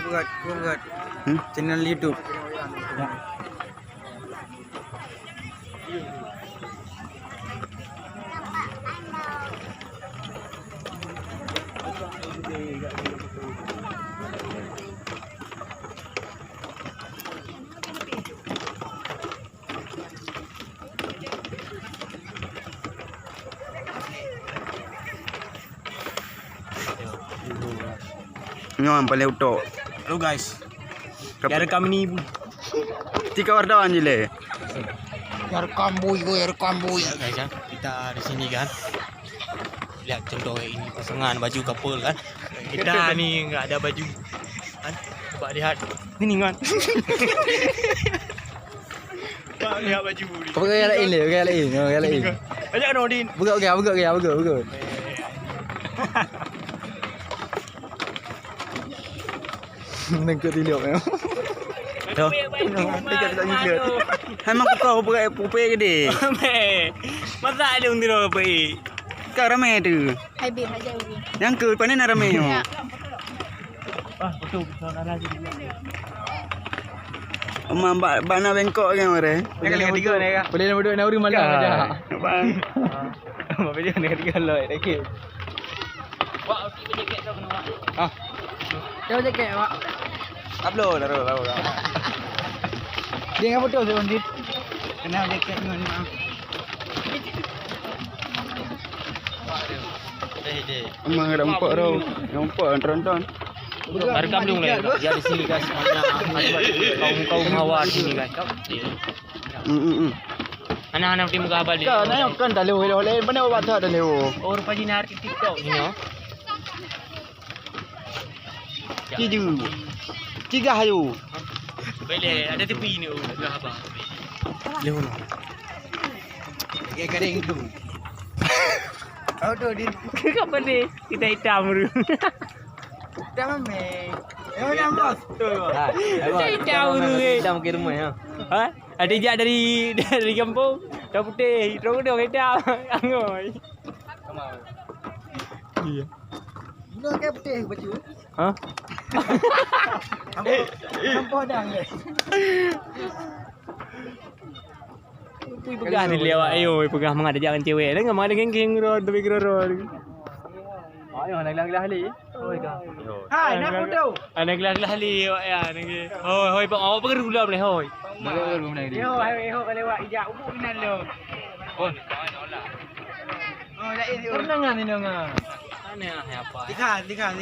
buat channel YouTube. Ini yang paling utuh. Halo guys. Ya rekam ini ibu. Tiga wartawan je le. Ya rekam boy. Ya guys ya. Kita di sini kan. Lihat contoh ini pasangan baju couple kan. Kita ni enggak ada baju. Kan? Coba lihat. Ini kan. Coba lihat baju ni. Kau pakai lain le, pakai lain. Ajak Nordin. Buka. Nengkut tilok ya. Dah. Tiga tak nyilot. Memang kau pakai pupai ke dia? Masa ada untuk apa eh? Kau ramai tu. Hai bin aja bin. Yang ke panen ramai yo. Betul. Lagi. Amang bana Bangkok kan mare. Yang ketiga ni kan. Boleh nombor 2 nauri malam aja. Bang. Apa dia ni ketiga loy okey. Wak okey jaket tu kena wak. Jauh jaket awak. Upload taruh. Dia ngapa tu tu Ondit? Kena jaket dengan ni maaf. Amang ada empat tau. Nampak tonton. Rekam dulu lah. Ya di sini guys banyak kaum hawa di sini guys. Anak-anak di muka abal dia. Kan dah lewat mana buat tak dah lewat. Oh rupa ni artis TikTok ni no. Kiju. Tiga hayu. Boleh ada tepi ni oh abang. Lewat. Kayak kering tu. Auto di apa ni? Kita hitam dulu. Dah mame. Dah bos. Kita hitam dulu. Hitam ke rumah ya. Ha? Ada jak dari kampung. Dah putih, terus dia hitam. Angoi. Iya. Budak ke putih baju? Ha? Nampak dah ke? Pui pegah ni lewat ayo, pegah mangada jangan cewek. Dengan mana geng-geng ro tapi kero. Ayo nak gelas li. Oi dah. Hai, nak foto. Anak gelas li ya ni. Hoi awak pergi dulu boleh hoi. Boleh rumah ni. Yo, ayo lewat ijak ubuk pinan lo. Oh, kawan olah. Oh, lain. Pernah ngah ni ngah. Mana apa? Tiga.